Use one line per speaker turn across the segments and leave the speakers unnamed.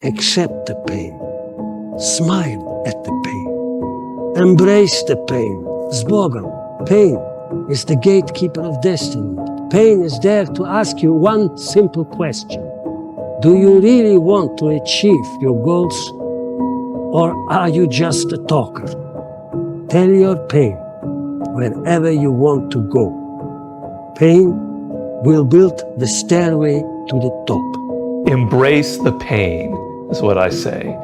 Accept the pain. Smile at the pain. Embrace the pain. Zbogom. Pain is the gatekeeper of destiny. Pain is there to ask you one simple question. Do you really want to achieve your goals, or are you just a talker? Tell your pain wherever you want to go. Pain will build the stairway to the top.
Embrace the pain is what I say.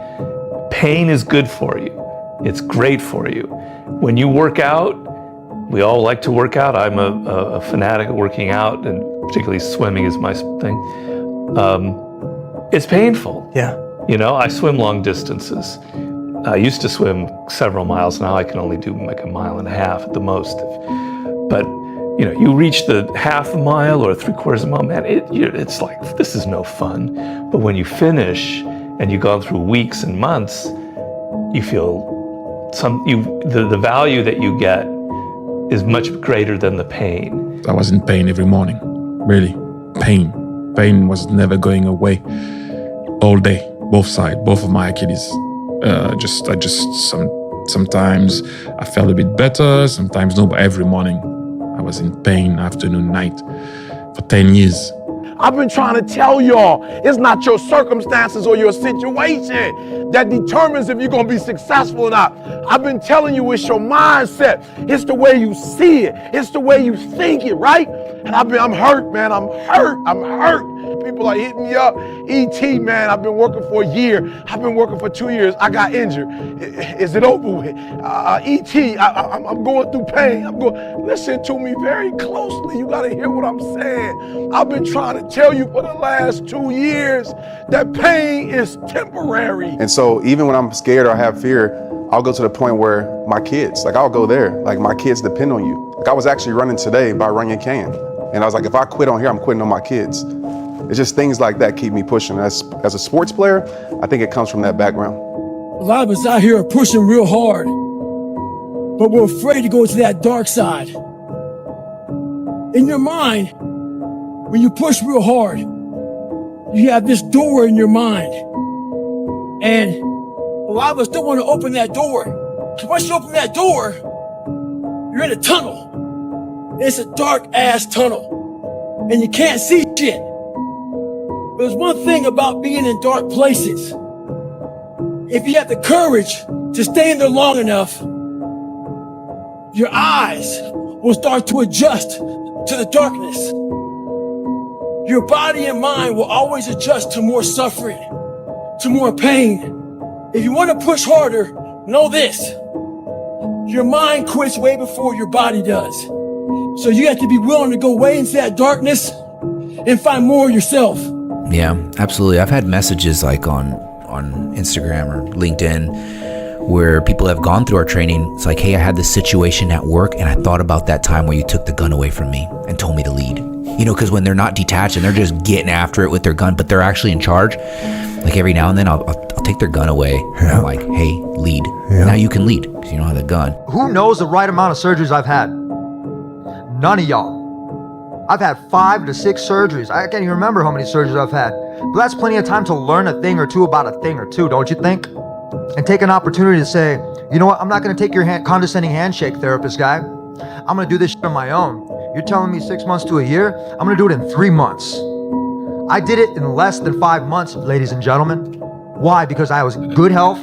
Pain is good for you. It's great for you. When you work out, we all like to work out. I'm a fanatic of working out, and particularly swimming is my thing. It's painful.
Yeah.
You know, I swim long distances. I used to swim several miles. Now I can only do like 1.5 miles at the most. But, you know, you reach the half a mile or 3/4 mile, man, it's like, this is no fun. But when you finish and you've gone through weeks and months, you feel the value that you get is much greater than the pain.
I was in pain every morning, really. Pain. Pain was never going away. All day, both sides, both of my Achilles. Sometimes I felt a bit better, sometimes no, but every morning I was in pain, afternoon, night, for 10 years.
I've been trying to tell y'all, it's not your circumstances or your situation that determines if you're gonna be successful or not. I've been telling you it's your mindset. It's the way you see it. It's the way you think it, right? And I'm hurt, man. I'm hurt. People are hitting me up. E.T., man, I've been working for a year. I've been working for 2 years. I got injured. Is it over with? E.T., I'm going through pain. Listen to me very closely. You gotta hear what I'm saying. I've been trying to tell you for the last 2 years that pain is temporary.
And so even when I'm scared or I have fear, I'll go to the point where my kids, like I'll go there, like my kids depend on you. Like I was actually running today by Runyon Canyon. And I was like, if I quit on here, I'm quitting on my kids. It's just things like that keep me pushing. As a sports player, I think it comes from that background.
A lot of us out here are pushing real hard, but we're afraid to go to that dark side. In your mind, when you push real hard, you have this door in your mind. And a lot of us don't want to open that door. Because once you open that door, you're in a tunnel. It's a dark ass tunnel. And you can't see shit. But there's one thing about being in dark places. If you have the courage to stay in there long enough, your eyes will start to adjust to the darkness. Your body and mind will always adjust to more suffering, to more pain. If you want to push harder, know this. Your mind quits way before your body does. So you have to be willing to go way into that darkness and find more yourself.
Yeah, absolutely. I've had messages like on Instagram or LinkedIn where people have gone through our training. It's like, hey, I had this situation at work and I thought about that time where you took the gun away from me and told me to lead. You know, because when they're not detached and they're just getting after it with their gun, but they're actually in charge, like every now and then I'll take their gun away and I'm like, hey, lead. Now you can lead because you don't have the gun.
Who knows the right amount of surgeries I've had? None of y'all. I've had 5 to 6 surgeries. I can't even remember how many surgeries I've had. But that's plenty of time to learn a thing or two about a thing or two, don't you think? And take an opportunity to say, you know what, I'm not gonna take your condescending handshake, therapist guy. I'm gonna do this shit on my own. You're telling me 6 months to a year? I'm gonna do it in 3 months. I did it in less than 5 months, ladies and gentlemen. Why? Because I was in good health,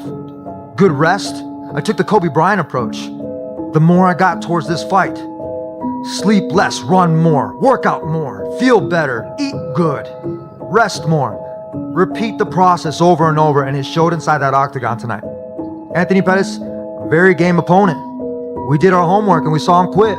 good rest. I took the Kobe Bryant approach. The more I got towards this fight, sleep less, run more, work out more, feel better, eat good, rest more. Repeat the process over and over, and it showed inside that octagon tonight. Anthony Pettis, very game opponent. We did our homework and we saw him quit.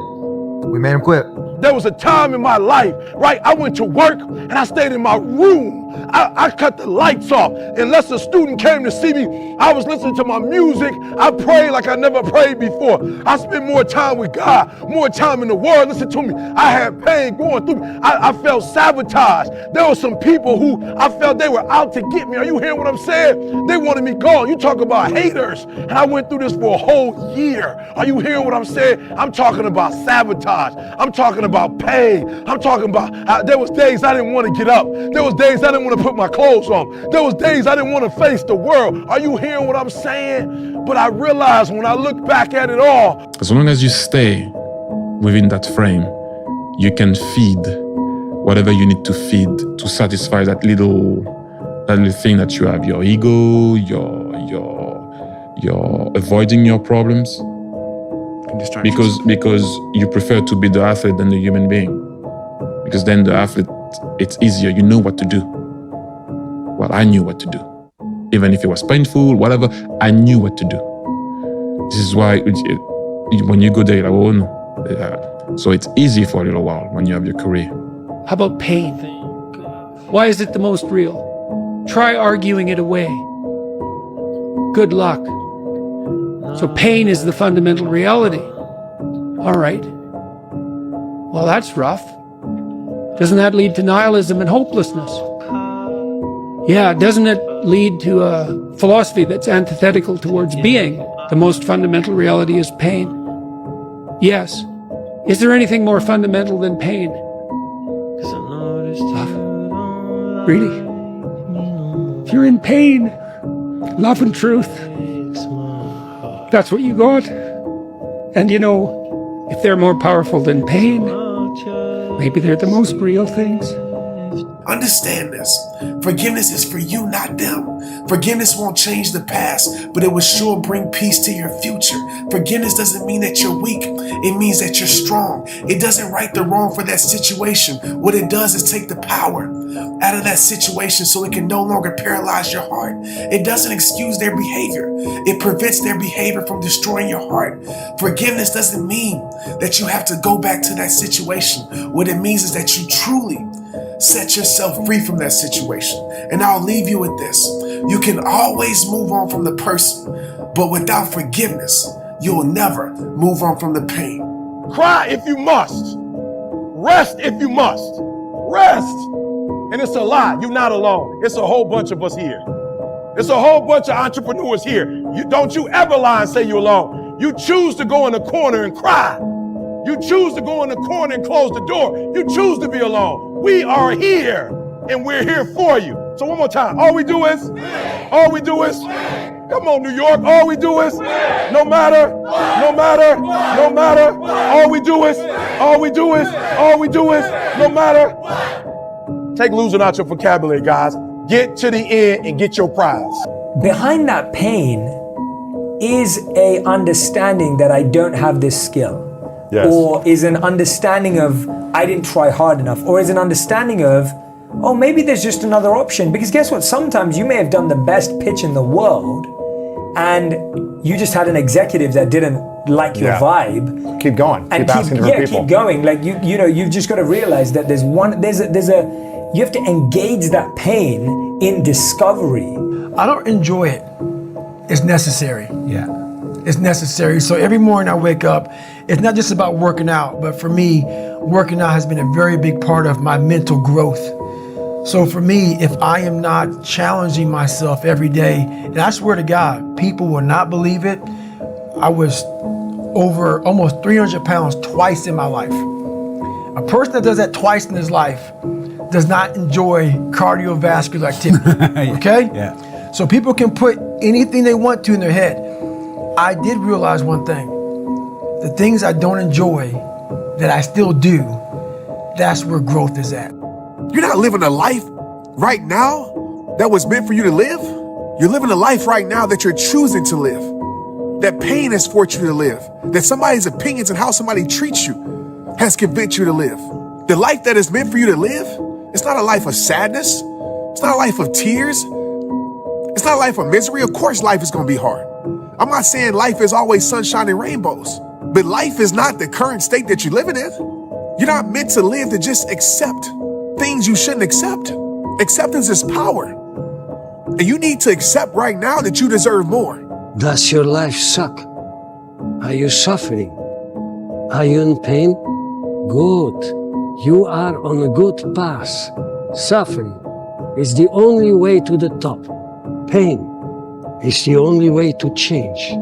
We made him quit.
There was a time in my life, right? I went to work and I stayed in my room. I cut the lights off. Unless a student came to see me, I was listening to my music. I prayed like I never prayed before. I spent more time with God, more time in the Word. Listen to me. I had pain going through me. I felt sabotaged. There were some people who I felt they were out to get me. Are you hearing what I'm saying? They wanted me gone. You talk about haters. And I went through this for a whole year. Are you hearing what I'm saying? I'm talking about sabotage. I'm talking about pain. I'm talking about, there was days I didn't want to get up. There was days I didn't didn't want to put my clothes on. There was days I didn't want to face the world. Are you hearing what I'm saying? But I realized when I look back at it all.
As long as you stay within that frame, you can feed whatever you need to feed to satisfy that little thing that you have, your ego, you're avoiding your problems. Because you prefer to be the athlete than the human being. Because then the athlete, it's easier. You know what to do. Well, I knew what to do. Even if it was painful, whatever, I knew what to do. This is why when you go there, you're like, oh no. So it's easy for a little while when you have your career.
How about pain? Why is it the most real? Try arguing it away. Good luck. So pain is the fundamental reality. All right. Well, that's rough. Doesn't that lead to nihilism and hopelessness? Yeah, doesn't it lead to a philosophy that's antithetical towards being? The most fundamental reality is pain. Yes. Is there anything more fundamental than pain? Love. Really? If you're in pain, love and truth, that's what you got. And you know, if they're more powerful than pain, maybe they're the most real things.
Understand this. Forgiveness is for you, not them. Forgiveness won't change the past, but it will sure bring peace to your future. Forgiveness doesn't mean that you're weak. It means that you're strong. It doesn't right the wrong for that situation. What it does is take the power out of that situation so it can no longer paralyze your heart. It doesn't excuse their behavior. It prevents their behavior from destroying your heart. Forgiveness doesn't mean that you have to go back to that situation. What it means is that you truly set yourself free from that situation. And I'll leave you with this. You can always move on from the person, but without forgiveness, you'll never move on from the pain.
Cry if you must. Rest if you must. Rest. And it's a lie. You're not alone. It's a whole bunch of us here. It's a whole bunch of entrepreneurs here. Don't you ever lie and say you're alone. You choose to go in the corner and cry. You choose to go in the corner and close the door. You choose to be alone. We are here, and we're here for you. So one more time. All we do is, come on, New York. All we do is, no matter, all we do is, no matter. Take losing out your vocabulary, guys. Get to the end and get your prize.
Behind that pain is a understanding that I don't have this skill.
Yes.
Or is an understanding of I didn't try hard enough, or is an understanding of, oh, maybe there's just another option. Because guess what? Sometimes you may have done the best pitch in the world and you just had an executive that didn't like your vibe.
Keep going.
And
keep asking for people.
Keep going. Like you know, you've just got to realize that you have to engage that pain in discovery.
I don't enjoy it. It's necessary.
Yeah.
It's necessary. So every morning I wake up, it's not just about working out, but for me, working out has been a very big part of my mental growth. So for me, if I am not challenging myself every day, and I swear to God, people will not believe it, I was over almost 300 pounds twice in my life. A person that does that twice in his life does not enjoy cardiovascular activity, okay?
Yeah.
So people can put anything they want to in their head. I did realize one thing. The things I don't enjoy that I still do, that's where growth is at.
You're not living a life right now that was meant for you to live. You're living a life right now that you're choosing to live. That pain has forced you to live. That somebody's opinions and how somebody treats you has convinced you to live. The life that is meant for you to live, it's not a life of sadness. It's not a life of tears. It's not a life of misery. Of course, life is going to be hard. I'm not saying life is always sunshine and rainbows, but life is not the current state that you're living in. You're not meant to live to just accept things you shouldn't accept. Acceptance is power. And you need to accept right now that you deserve more.
Does your life suck? Are you suffering? Are you in pain? Good. You are on a good path. Suffering is the only way to the top. Pain is the only way to change.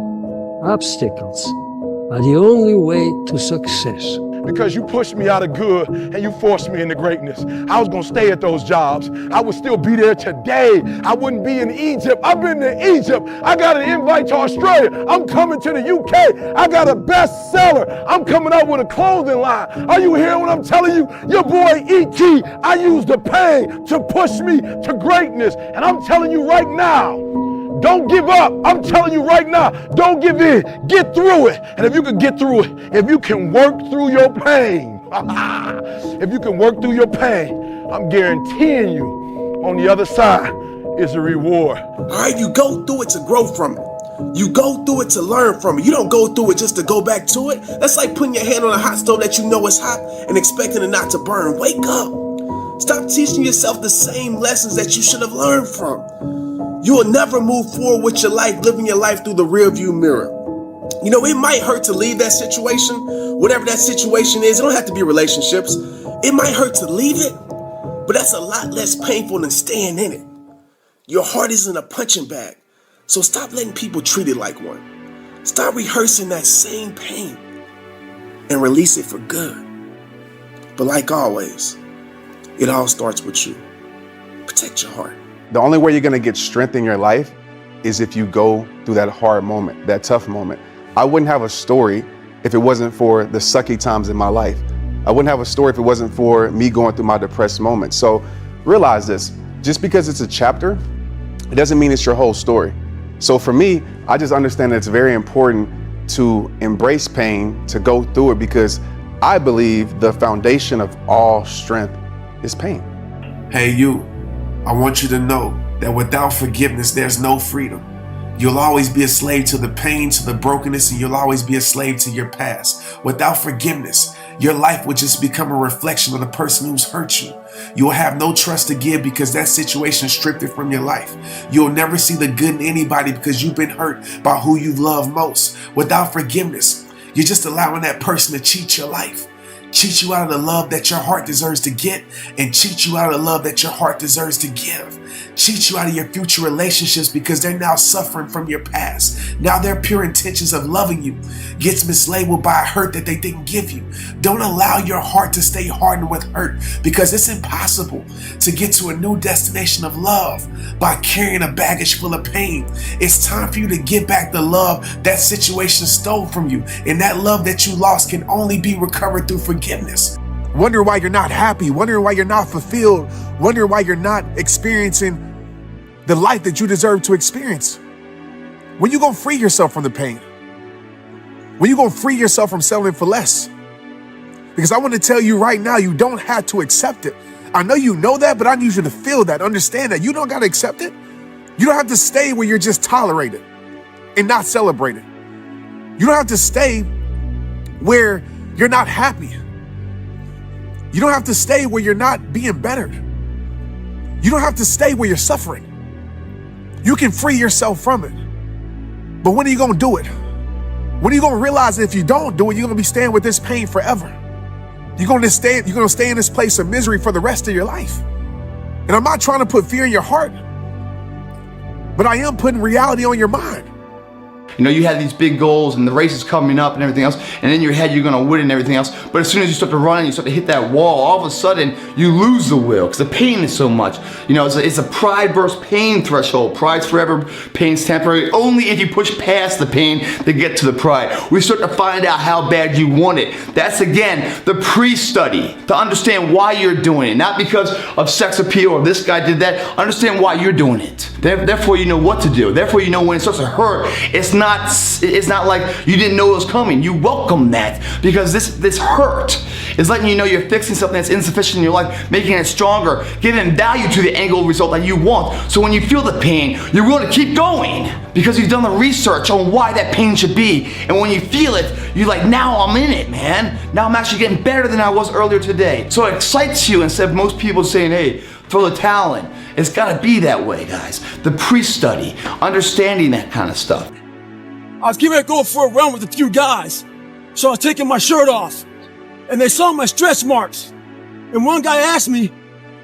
Obstacles are the only way to success.
because you pushed me out of good and you forced me into greatness. I was gonna stay at those jobs. I would still be there today. I wouldn't be in Egypt. I've been to Egypt. I got an invite to Australia. I'm coming to the UK. I got a bestseller. I'm coming out with a clothing line. Are you hearing what I'm telling you? Your boy E.T., I used the pain to push me to greatness. And I'm telling you right now, don't give up. I'm telling you right now, don't give in. Get through it. And if you can get through it, if you can work through your pain, if you can work through your pain, I'm guaranteeing you on the other side is a reward.
All right, you go through it to grow from it. You go through it to learn from it. You don't go through it just to go back to it. That's like putting your hand on a hot stove that you know is hot and expecting it not to burn. Wake up. Stop teaching yourself the same lessons that you should have learned from. You will never move forward with your life, living your life through the rearview mirror. You know, it might hurt to leave that situation, whatever that situation is. It don't have to be relationships. It might hurt to leave it, but that's a lot less painful than staying in it. Your heart isn't a punching bag, so stop letting people treat it like one. Stop rehearsing that same pain and release it for good. But like always, it all starts with you. Protect your heart.
The only way you're gonna get strength in your life is if you go through that hard moment, that tough moment. I wouldn't have a story if it wasn't for the sucky times in my life. I wouldn't have a story if it wasn't for me going through my depressed moments. So realize this, just because it's a chapter, it doesn't mean it's your whole story. So for me, I just understand that it's very important to embrace pain, to go through it, because I believe the foundation of all strength is pain.
Hey, you, I want you to know that without forgiveness, there's no freedom. You'll always be a slave to the pain, to the brokenness, and you'll always be a slave to your past. Without forgiveness, your life would just become a reflection of the person who's hurt you. You will have no trust to give because that situation stripped it from your life. You'll never see the good in anybody because you've been hurt by who you love most. Without forgiveness, you're just allowing that person to cheat your life. Cheat you out of the love that your heart deserves to get, and cheat you out of the love that your heart deserves to give. Cheat you out of your future relationships because they're now suffering from your past. Now their pure intentions of loving you gets mislabeled by a hurt that they didn't give you. Don't allow your heart to stay hardened with hurt, because it's impossible to get to a new destination of love by carrying a baggage full of pain. It's time for you to get back the love that situation stole from you, and that love that you lost can only be recovered through forgiveness.
Wonder why you're not happy, wondering why you're not fulfilled, wondering why you're not experiencing the life that you deserve to experience. When you gonna free yourself from the pain? When you gonna free yourself from settling for less? Because I want to tell you right now, you don't have to accept it. I know you know that, but I need you to feel that, understand that. You don't gotta accept it. You don't have to stay where you're just tolerated and not celebrated. You don't have to stay where you're not happy. You don't have to stay where you're not being bettered. You don't have to stay where you're suffering. You can free yourself from it. But when are you gonna do it? When are you gonna realize that if you don't do it, you're gonna be staying with this pain forever? You're gonna stay in this place of misery for the rest of your life. And I'm not trying to put fear in your heart, but I am putting reality on your mind.
You know, you have these big goals and the race is coming up and everything else, and in your head you're gonna win and everything else, but as soon as you start to run and you start to hit that wall, all of a sudden you lose the will because the pain is so much. You know, it's a pride versus pain threshold. Pride's forever, pain's temporary. Only if you push past the pain to get to the pride. We start to find out how bad you want it. That's, again, the pre-study, to understand why you're doing it, not because of sex appeal or this guy did that. Understand why you're doing it. Therefore you know what to do. Therefore you know when it starts to hurt, it's not like you didn't know it was coming. You welcome that, because this hurt is letting you know you're fixing something that's insufficient in your life, making it stronger, giving value to the end goal result that you want. So when you feel the pain, you're willing to keep going because you've done the research on why that pain should be. And when you feel it, you're like, now I'm in it, man. Now I'm actually getting better than I was earlier today. So it excites you instead of most people saying, hey, throw the towel in. It's gotta be that way, guys. The pre-study, understanding that kind of stuff.
I was getting ready to go for a run with a few guys, so I was taking my shirt off, and they saw my stretch marks. And one guy asked me,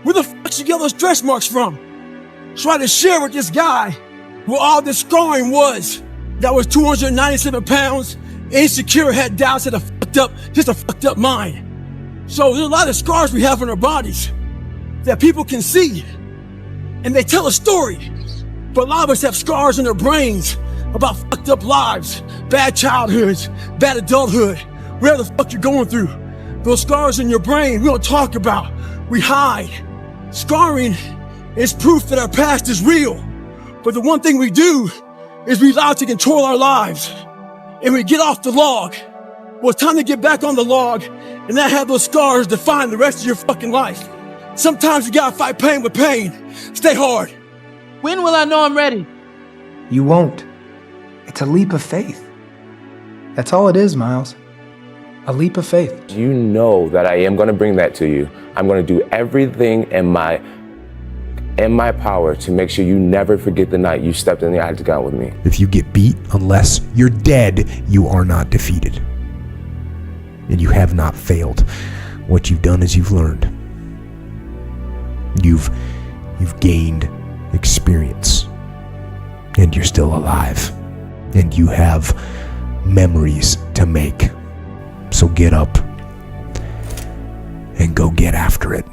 where the fuck did you get those stretch marks from? So I had to share with this guy where all this scarring was. That was 297 pounds, insecure, had doubts, had a fucked up mind. So there's a lot of scars we have on our bodies that people can see, and they tell a story. But a lot of us have scars in our brains about fucked up lives, bad childhoods, bad adulthood, whatever the fuck you're going through. Those scars in your brain we don't talk about, we hide. Scarring is proof that our past is real. But the one thing we do is we allow it to control our lives. And we get off the log. Well, it's time to get back on the log and not have those scars define the rest of your fucking life. Sometimes you gotta fight pain with pain. Stay hard.
When will I know I'm ready?
You won't. It's a leap of faith. That's all it is, Miles. A leap of faith.
You know that I am going to bring that to you. I'm going to do everything in my power to make sure you never forget the night you stepped in the octagon with me.
If you get beat, unless you're dead, you are not defeated. And you have not failed. What you've done is you've learned. You've gained experience. And you're still alive. And you have memories to make. So get up and go get after it.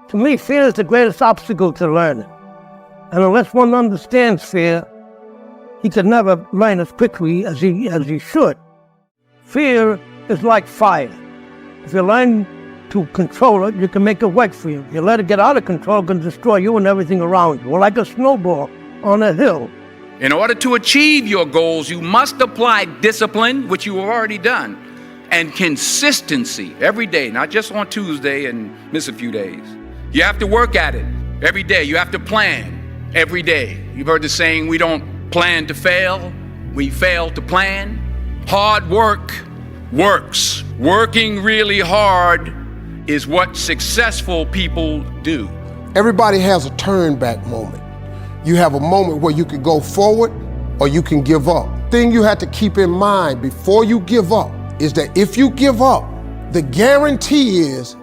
To me, fear is the greatest obstacle to learning. And unless one understands fear, he can never learn as quickly as he should. Fear is like fire. If you learn to control it, you can make it work for you. If you let it get out of control, it can destroy you and everything around you. Or like a snowball on a hill.
In order to achieve your goals, you must apply discipline, which you have already done, and consistency every day, not just on Tuesday and miss a few days. You have to work at it every day. You have to plan every day. You've heard the saying, we don't plan to fail, we fail to plan. Hard work works. Working really hard is what successful people do.
Everybody has a turn back moment. You have a moment where you can go forward or you can give up. The thing you have to keep in mind before you give up is that if you give up, the guarantee is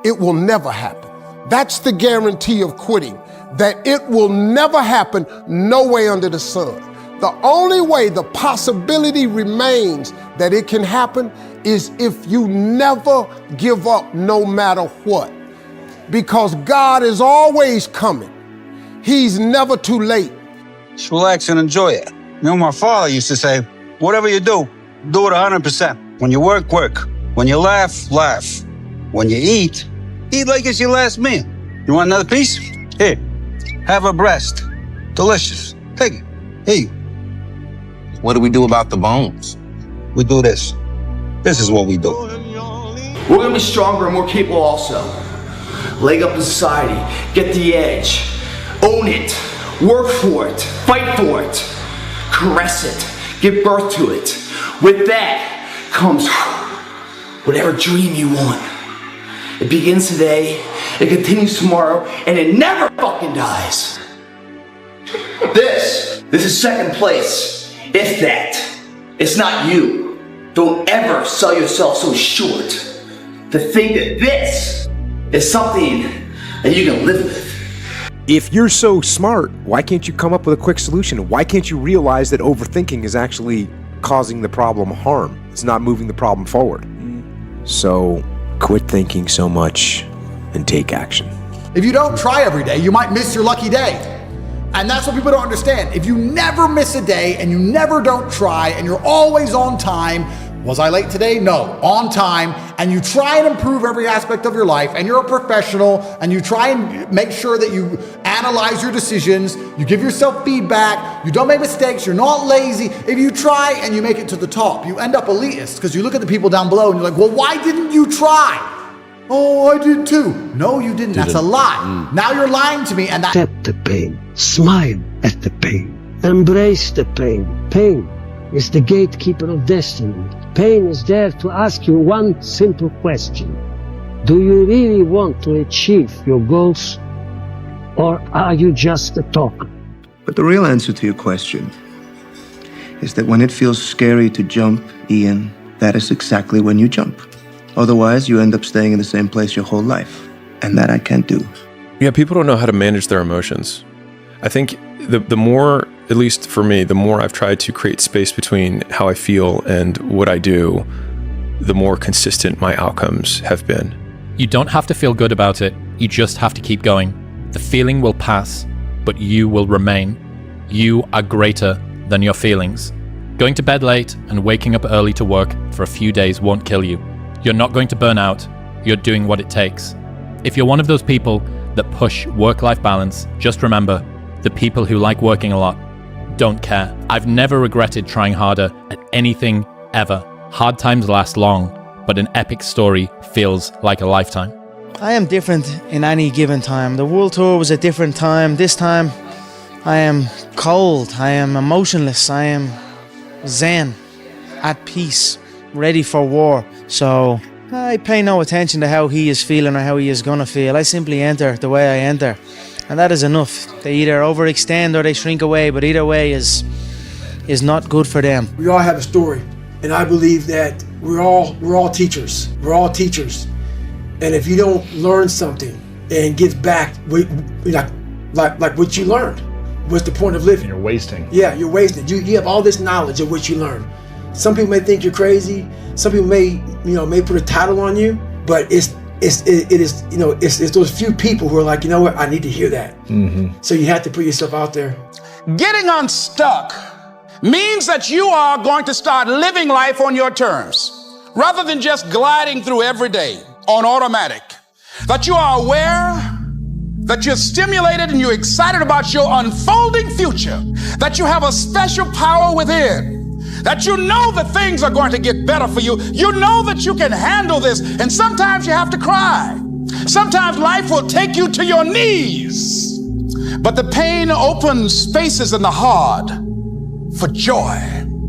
it will never happen. That's the guarantee of quitting, that it will never happen, no way under the sun. The only way the possibility remains that it can happen is if you never give up no matter what. Because God is always coming. He's never too late.
Just relax and enjoy it. You know, my father used to say, whatever you do it 100%. When you work, work. When you laugh, laugh. When you eat like it's your last meal. You want another piece? Here, have a breast. Delicious. Take it. Here.
What do we do about the bones?
We do this. This is what we do.
We're gonna be stronger and more capable also. Leg up in society, get the edge, own it, work for it, fight for it, caress it, give birth to it. With that comes whatever dream you want. It begins today, it continues tomorrow, and it never fucking dies. This is second place, if that. It's not you. Don't ever sell yourself so short to think that this is something that you can live with.
If you're so smart, why can't you come up with a quick solution? Why can't you realize that overthinking is actually causing the problem harm? It's not moving the problem forward. So quit thinking so much and take action.
If you don't try every day, you might miss your lucky day. And that's what people don't understand. If you never miss a day and you never don't try and you're always on time, was I late today? No, on time, and you try and improve every aspect of your life, and you're a professional, and you try and make sure that you analyze your decisions, you give yourself feedback, you don't make mistakes, you're not lazy. If you try and you make it to the top, you end up elitist, because you look at the people down below and you're like, well, why didn't you try? Oh, I did too. No, you didn't. That's a lie. Now you're lying to me, and that—
Accept the pain. Smile at the pain. Embrace the pain. Pain is the gatekeeper of destiny. Pain is there to ask you one simple question. Do you really want to achieve your goals, or are you just a talker?
But the real answer to your question is that when it feels scary to jump, Ian, that is exactly when you jump. Otherwise, you end up staying in the same place your whole life. And that I can't do.
Yeah, people don't know how to manage their emotions. I think the more, at least for me, the more I've tried to create space between how I feel and what I do, the more consistent my outcomes have been.
You don't have to feel good about it, you just have to keep going. The feeling will pass, but you will remain. You are greater than your feelings. Going to bed late and waking up early to work for a few days won't kill you. You're not going to burn out, you're doing what it takes. If you're one of those people that push work-life balance, just remember, the people who like working a lot don't care. I've never regretted trying harder at anything ever. Hard times last long, but an epic story feels like a lifetime.
I am different in any given time. The world tour was a different time. This time, I am cold. I am emotionless. I am zen, at peace, ready for war. So I pay no attention to how he is feeling or how he is gonna feel. I simply enter the way I enter, and that is enough. They either overextend or they shrink away, but either way is not good for them.
We all have a story, and I believe that we're all teachers. We're all teachers, and if you don't learn something and get back with, like what you learned, what's the point of living?
You're wasting.
Yeah, you're wasting. You have all this knowledge of what you learned. Some people may think you're crazy. Some people may put a title on you, but it is those few people who are like, you know what, I need to hear that.
Mm-hmm.
So you have to put yourself out there.
Getting unstuck means that you are going to start living life on your terms, rather than just gliding through every day on automatic. That you are aware, that you're stimulated and you're excited about your unfolding future, that you have a special power within, that you know that things are going to get better for you. You know that you can handle this, and sometimes you have to cry. Sometimes life will take you to your knees, but the pain opens spaces in the heart for joy.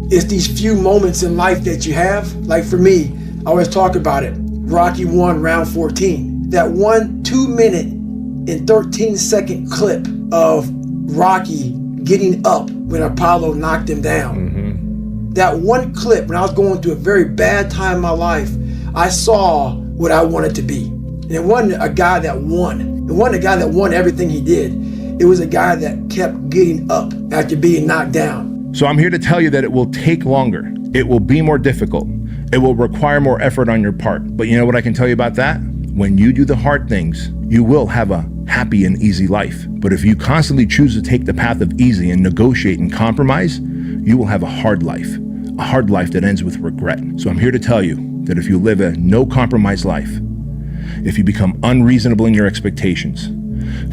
It's these few moments in life that you have. Like for me, I always talk about it. Rocky 1, round 14. That 1 2-minute and 13-second clip of Rocky getting up when Apollo knocked him down.
Mm-hmm.
That one clip, when I was going through a very bad time in my life, I saw what I wanted to be. And it wasn't a guy that won. It wasn't a guy that won everything he did. It was a guy that kept getting up after being knocked down.
So I'm here to tell you that it will take longer. It will be more difficult. It will require more effort on your part. But you know what I can tell you about that? When you do the hard things, you will have a happy and easy life. But if you constantly choose to take the path of easy and negotiate and compromise, you will have a hard life that ends with regret. So I'm here to tell you that if you live a no compromise life, if you become unreasonable in your expectations,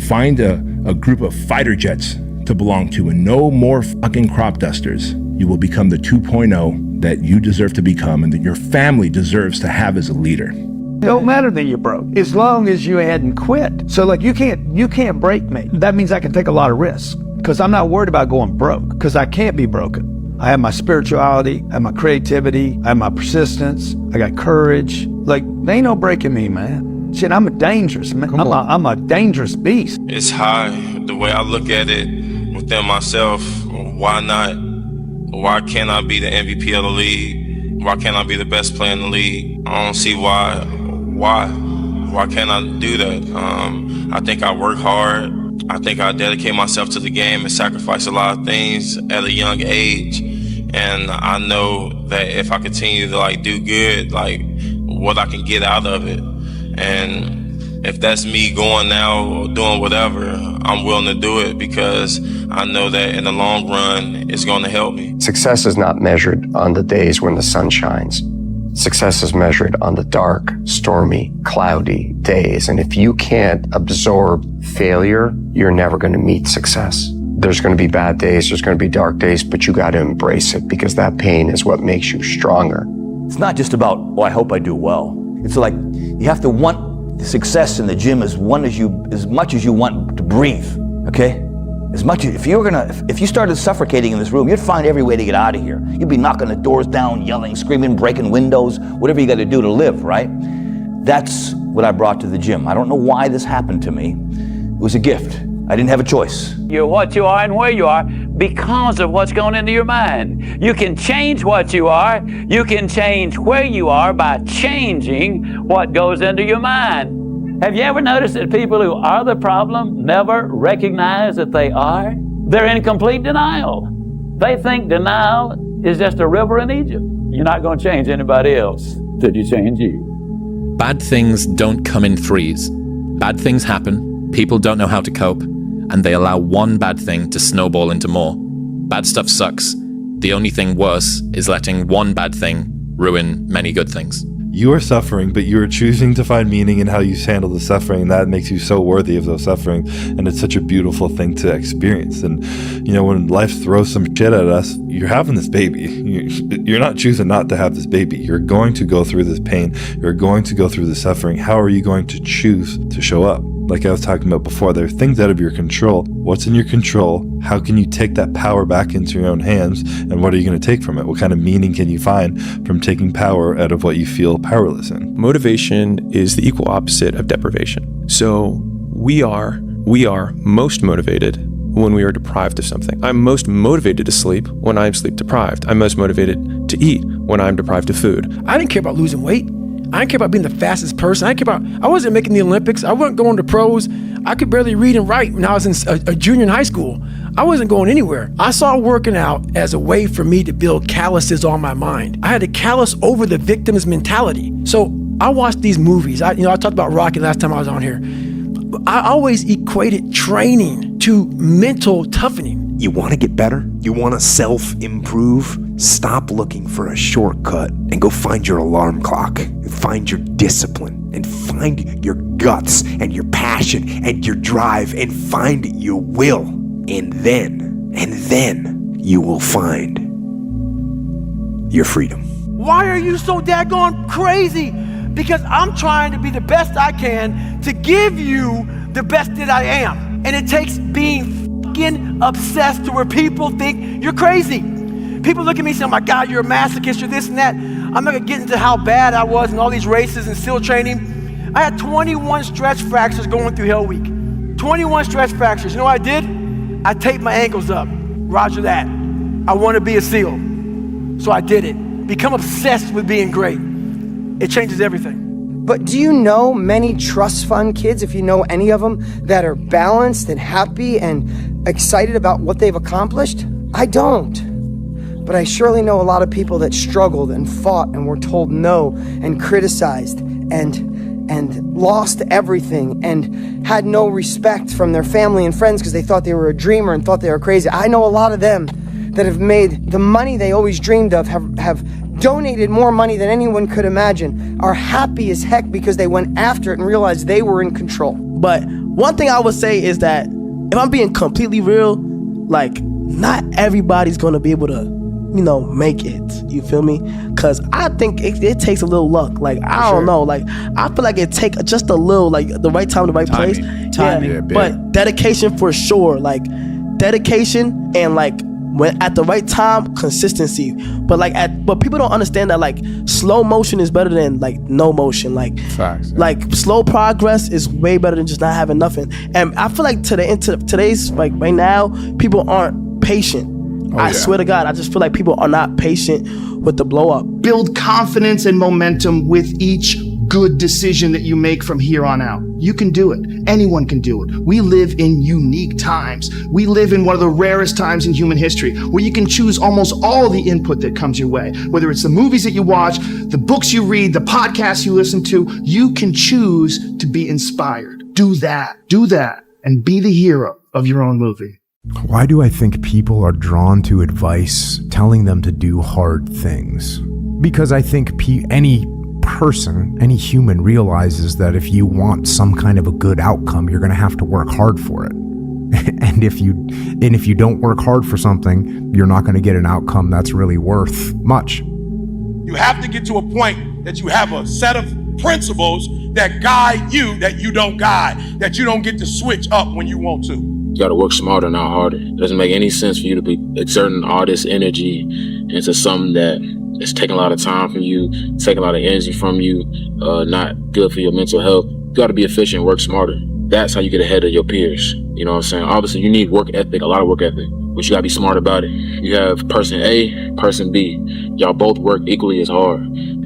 find a group of fighter jets to belong to and no more fucking crop dusters, you will become the 2.0 that you deserve to become and that your family deserves to have as a leader.
It don't matter that you're broke, as long as you hadn't quit. So like you can't break me. That means I can take a lot of risks because I'm not worried about going broke because I can't be broken. I have my spirituality, I have my creativity, I have my persistence, I got courage. Like, there ain't no breaking me, man. Shit, I'm a dangerous man. I'm a dangerous beast.
It's high. The way I look at it within myself, why not? Why can't I be the MVP of the league? Why can't I be the best player in the league? I don't see why. Why can't I do that? I think I work hard. I think I dedicate myself to the game and sacrifice a lot of things at a young age. And I know that if I continue to do good, what I can get out of it. And if that's me going now or doing whatever, I'm willing to do it because I know that in the long run, it's going to help me.
Success is not measured on the days when the sun shines. Success is measured on the dark, stormy, cloudy days. And if you can't absorb failure, you're never going to meet success. There's going to be bad days, there's going to be dark days, but you got to embrace it because that pain is what makes you stronger.
It's not just about, I hope I do well. It's like you have to want success in the gym as much as you want to breathe, okay? If you started suffocating in this room, you'd find every way to get out of here. You'd be knocking the doors down, yelling, screaming, breaking windows, whatever you got to do to live, right? That's what I brought to the gym. I don't know why this happened to me. It was a gift. I didn't have a choice.
You're what you are and where you are because of what's going into your mind. You can change what you are. You can change where you are by changing what goes into your mind. Have you ever noticed that people who are the problem never recognize that they are? They're in complete denial. They think denial is just a river in Egypt. You're not going to change anybody else. till you change you.
Bad things don't come in threes. Bad things happen, people don't know how to cope, and they allow one bad thing to snowball into more. Bad stuff sucks. The only thing worse is letting one bad thing ruin many good things.
You are suffering, but you are choosing to find meaning in how you handle the suffering, and that makes you so worthy of those suffering, and it's such a beautiful thing to experience. And you know, when life throws some shit at us, you're having this baby. You're not choosing not to have this baby. You're going to go through this pain. You're going to go through the suffering. How are you going to choose to show up? Like I was talking about before, there are things out of your control. What's in your control? How can you take that power back into your own hands? And what are you going to take from it? What kind of meaning can you find from taking power out of what you feel powerless in?
Motivation is the equal opposite of deprivation. So we are most motivated when we are deprived of something. I'm most motivated to sleep when I'm sleep deprived. I'm most motivated to eat when I'm deprived of food.
I didn't care about losing weight. I didn't care about being the fastest person. I wasn't making the Olympics. I wasn't going to pros. I could barely read and write when I was in a junior in high school. I wasn't going anywhere. I saw working out as a way for me to build calluses on my mind. I had to callous over the victim's mentality. So I watched these movies. I talked about Rocky last time I was on here. I always equated training to mental toughening.
You want to get better? You want to self-improve? Stop looking for a shortcut and go find your alarm clock. Find your discipline and find your guts and your passion and your drive and find your will. And then you will find your freedom.
Why are you so daggone crazy? Because I'm trying to be the best I can to give you the best that I am. And it takes being fucking obsessed to where people think you're crazy. People look at me and say, oh my God, you're a masochist, you're this and that. I'm not gonna get into how bad I was in all these races and SEAL training. I had 21 stress fractures going through Hell Week. 21 stress fractures. You know what I did? I taped my ankles up. Roger that. I want to be a SEAL. So I did it. Become obsessed with being great. It changes everything.
But do you know many trust fund kids, if you know any of them, that are balanced and happy and excited about what they've accomplished? I don't. But I surely know a lot of people that struggled and fought and were told no and criticized and lost everything and had no respect from their family and friends because they thought they were a dreamer and thought they were crazy. I know a lot of them that have made the money they always dreamed of, have donated more money than anyone could imagine, are happy as heck because they went after it and realized they were in control.
But one thing I would say is that if I'm being completely real, like, not everybody's gonna be able to, make it. You feel me? Because I think it takes a little luck. Like, I don't know. Like, I feel like it take just a little, like, the right time, the right place. Timing. Yeah, but dedication for sure. Like, dedication and, like, when at the right time, consistency. But people don't understand that, like, slow motion is better than, like, no motion. Like,
facts.
Like, slow progress is way better than just not having nothing. And I feel like today's, like, right now, people aren't patient. I swear to God, I just feel like people are not patient with the blow up.
Build confidence and momentum with each good decision that you make from here on out. You can do it. Anyone can do it. We live in unique times. We live in one of the rarest times in human history where you can choose almost all the input that comes your way. Whether it's the movies that you watch, the books you read, the podcasts you listen to, you can choose to be inspired. Do that, and be the hero of your own movie.
Why do I think people are drawn to advice telling them to do hard things? Because I think any person, any human realizes that if you want some kind of a good outcome, you're going to have to work hard for it. And if you don't work hard for something, you're not going to get an outcome that's really worth much.
You have to get to a point that you have a set of principles that guide you, that you don't guide, that you don't get to switch up when you want to.
You gotta work smarter, not harder. It doesn't make any sense for you to be exerting all this energy into something that is taking a lot of time from you, taking a lot of energy from you, not good for your mental health. You gotta be efficient, work smarter. That's how you get ahead of your peers. You know what I'm saying? Obviously, you need work ethic, a lot of work ethic, but you gotta be smart about it. You have person A, person B. Y'all both work equally as hard.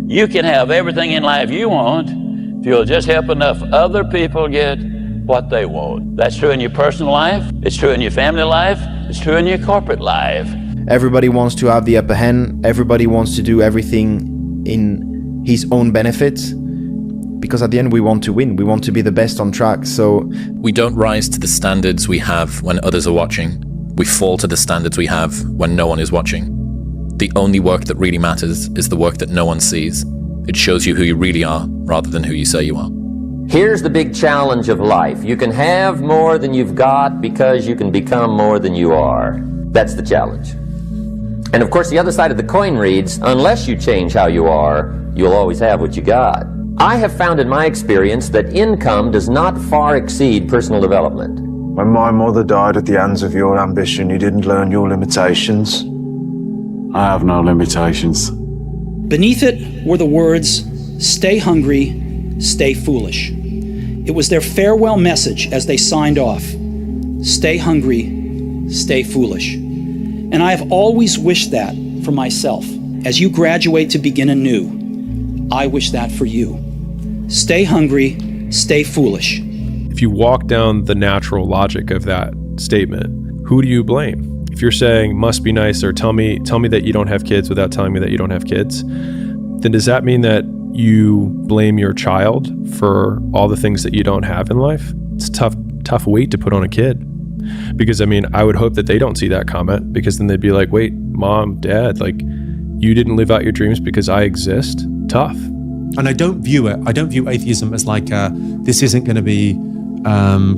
You can have everything in life you want if you'll just help enough other people get what they want. That's true in your personal life, it's true in your family life, it's true in your corporate life.
Everybody wants to have the upper hand, everybody wants to do everything in
his own benefits, because at the end we want to win. We want to be the best on track. So
we don't rise to the standards we have when others are watching. We fall to the standards we have when no one is watching. The only work that really matters is the work that no one sees. It shows you who you really are rather than who you say you are.
Here's the big challenge of life. You can have more than you've got because you can become more than you are. That's the challenge. And of course, the other side of the coin reads, unless you change how you are, you'll always have what you got. I have found in my experience that income does not far exceed personal development.
When my mother died at the hands of your ambition, you didn't learn your limitations. I have no limitations.
Beneath it were the words, stay hungry, stay foolish. It was their farewell message as they signed off. Stay hungry, stay foolish. And I have always wished that for myself. As you graduate to begin anew, I wish that for you. Stay hungry, stay foolish.
If you walk down the natural logic of that statement, who do you blame? If you're saying must be nice or tell me that you don't have kids without telling me that you don't have kids, then does that mean that you blame your child for all the things that you don't have in life? It's a tough weight to put on a kid. Because I mean, I would hope that they don't see that comment, because then they'd be like, wait, mom, dad, like you didn't live out your dreams because I exist. Tough.
And I don't view atheism as like this isn't going to be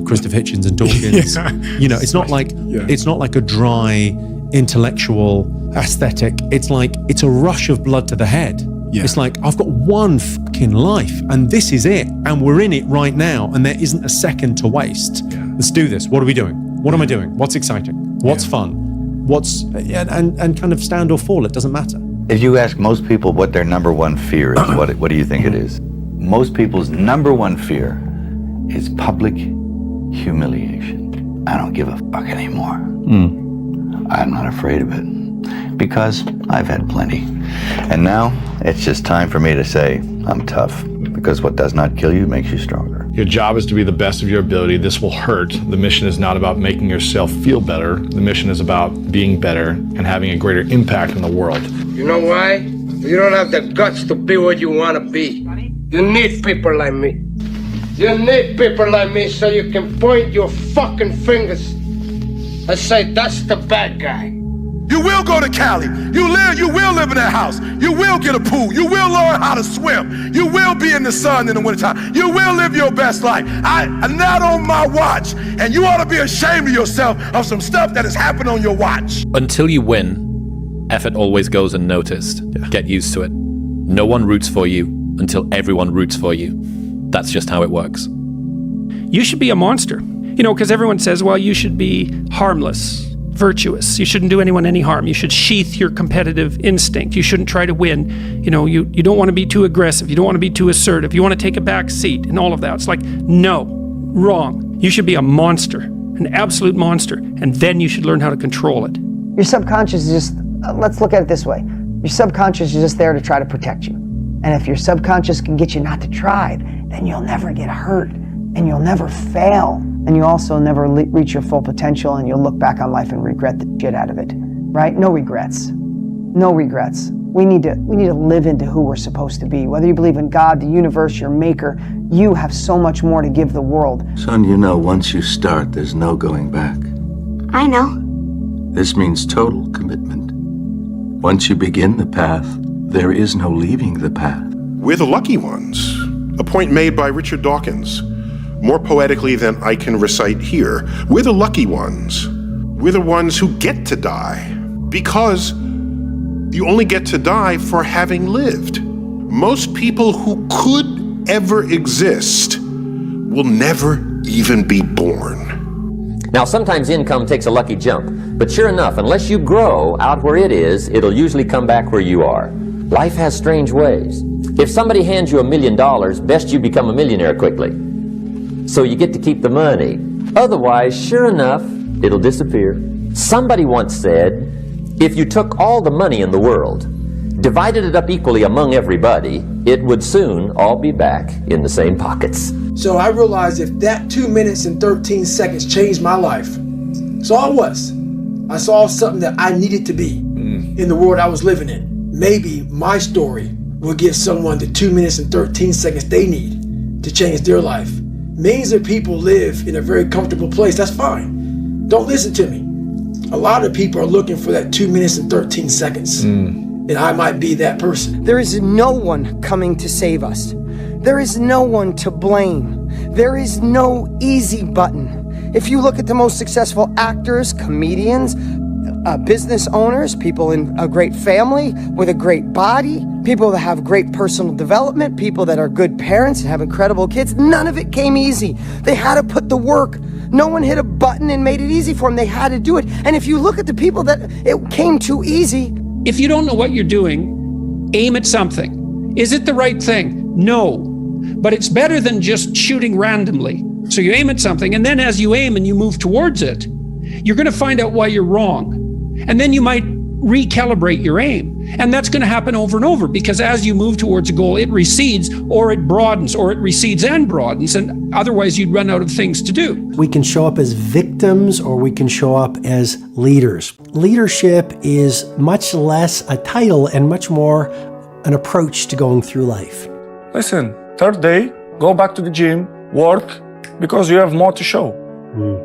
Christopher Hitchens and Dawkins. You know, it's not like a dry intellectual aesthetic. It's like it's a rush of blood to the head. Yeah. It's like I've got one fucking life and this is it, and we're in it right now, and there isn't a second to waste. Yeah. Let's do this. What are we doing? What am I doing? What's exciting? What's fun? What's and kind of stand or fall. It doesn't matter.
If you ask most people what their number one fear is, what do you think it is? Most people's number one fear is public humiliation. I don't give a fuck anymore. I'm not afraid of it because I've had plenty. And now it's just time for me to say I'm tough, because what does not kill you makes you stronger.
Your job is to be the best of your ability. This will hurt. The mission is not about making yourself feel better. The mission is about being better and having a greater impact in the world.
You know why? You don't have the guts to be what you want to be. You need people like me. You need people like me so you can point your fucking fingers and say, that's the bad guy.
You will go to Cali. You will live in that house. You will get a pool. You will learn how to swim. You will be in the sun in the wintertime. You will live your best life. I'm not on my watch. And you ought to be ashamed of yourself of some stuff that has happened on your watch.
Until you win, effort always goes unnoticed. Get used to it. No one roots for you until everyone roots for you. That's just how it works.
You should be a monster. You know, because everyone says, well, you should be harmless, virtuous. You shouldn't do anyone any harm. You should sheath your competitive instinct. You shouldn't try to win. You know, you don't want to be too aggressive. You don't want to be too assertive. You want to take a back seat and all of that. It's like, no, wrong. You should be a monster, an absolute monster, and then you should learn how to control it.
Your subconscious is just, let's look at it this way. Your subconscious is just there to try to protect you. And if your subconscious can get you not to try, then you'll never get hurt and you'll never fail. And you also never reach your full potential, and you'll look back on life and regret the shit out of it, right? No regrets. No regrets. We need to live into who we're supposed to be. Whether you believe in God, the universe, your maker, you have so much more to give the world.
Son, you know, once you start, there's no going back.
I know.
This means total commitment. Once you begin the path, there is no leaving the path.
We're the lucky ones. A point made by Richard Dawkins. More poetically than I can recite here. We're the lucky ones. We're the ones who get to die. Because you only get to die for having lived. Most people who could ever exist will never even be born.
Now, sometimes income takes a lucky jump, but sure enough, unless you grow out where it is, it'll usually come back where you are. Life has strange ways. If somebody hands you $1 million, best you become a millionaire quickly. So you get to keep the money. Otherwise, sure enough, it'll disappear. Somebody once said, if you took all the money in the world, divided it up equally among everybody, it would soon all be back in the same pockets.
So I realized if that 2 minutes and 13 seconds changed my life, so I saw something that I needed to be in the world I was living in. Maybe my story will give someone the 2 minutes and 13 seconds they need to change their life. Millions of people live in a very comfortable place. That's fine. Don't listen to me. A lot of people are looking for that 2 minutes and 13 seconds. And I might be that person.
There is no one coming to save us. There is no one to blame. There is no easy button. If you look at the most successful actors, comedians, business owners, people in a great family with a great body, people that have great personal development, people that are good parents and have incredible kids, none of it came easy. They had to put the work. No one hit a button and made it easy for them. They had to do it. And if you look at the people that it came too easy.
If you don't know what you're doing, aim at something. Is it the right thing? No. But it's better than just shooting randomly. So you aim at something, and then as you aim and you move towards it, you're going to find out why you're wrong. And then you might recalibrate your aim. And that's going to happen over and over, because as you move towards a goal, it recedes or it broadens, or it recedes and broadens, and otherwise you'd run out of things to do.
We can show up as victims, or we can show up as leaders. Leadership is much less a title and much more an approach to going through life.
Listen, third day, go back to the gym, work, because you have more to show.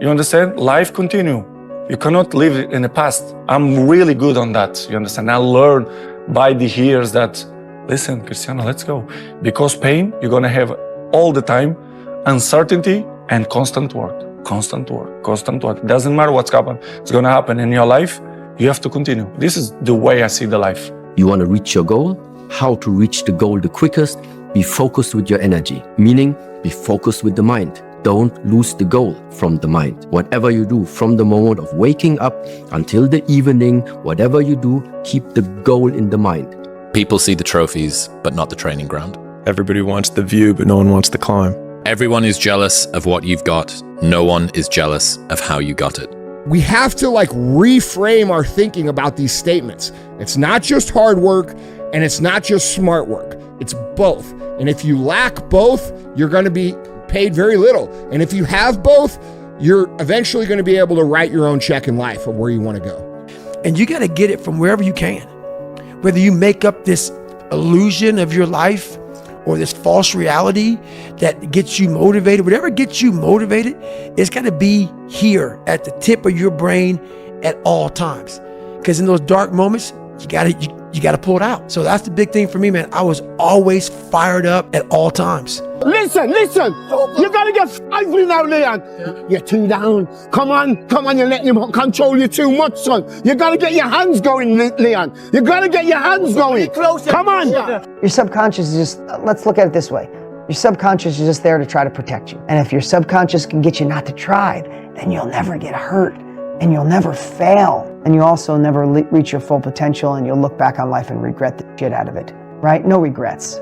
You understand? Life continue. You cannot live in the past. I'm really good on that. You understand? I learned by the years that, listen, Cristiano, let's go. Because pain, you're gonna have all the time, uncertainty and constant work. Constant work, constant work. It doesn't matter what's happening. It's gonna happen in your life. You have to continue. This is the way I see the life.
You wanna reach your goal? How to reach the goal the quickest? Be focused with your energy, meaning be focused with the mind. Don't lose the goal from the mind. Whatever you do, from the moment of waking up until the evening, whatever you do, keep the goal in the mind.
People see the trophies, but not the training ground.
Everybody wants the view, but no one wants the climb.
Everyone is jealous of what you've got. No one is jealous of how you got it.
We have to reframe our thinking about these statements. It's not just hard work, and it's not just smart work. It's both. And if you lack both, you're going to be paid very little. And if you have both, you're eventually going to be able to write your own check in life of where you want to go.
And you got to get it from wherever you can. Whether you make up this illusion of your life or this false reality that gets you motivated, whatever gets you motivated, it's got to be here at the tip of your brain at all times. Because in those dark moments, you got to pull it out. So that's the big thing for me, man. I was always fired up at all times.
Listen. You got to get lively now, Leon. You're too down. Come on. You're letting him control you too much, son. You got to get your hands going, Leon. You got to get your hands going. Come on.
Your subconscious is just, let's look at it this way. Your subconscious is just there to try to protect you. And if your subconscious can get you not to try, then you'll never get hurt and you'll never fail. And you also never reach your full potential, and you'll look back on life and regret the shit out of it, right? No regrets.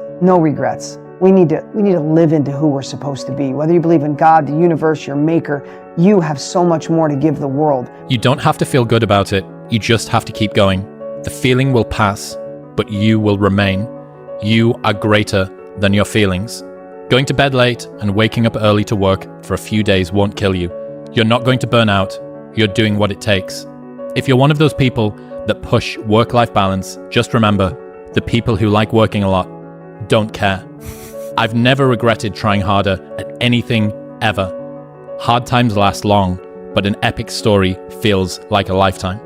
We need to live into who we're supposed to be. Whether you believe in God, the universe, your maker, you have so much more to give the world.
You don't have to feel good about it. You just have to keep going. The feeling will pass, but you will remain. You are greater than your feelings. Going to bed late and waking up early to work for a few days won't kill you. You're not going to burn out. You're doing what it takes. If you're one of those people that push work-life balance, just remember, the people who like working a lot don't care. I've never regretted trying harder at anything ever. Hard times last long, but an epic story feels like a lifetime.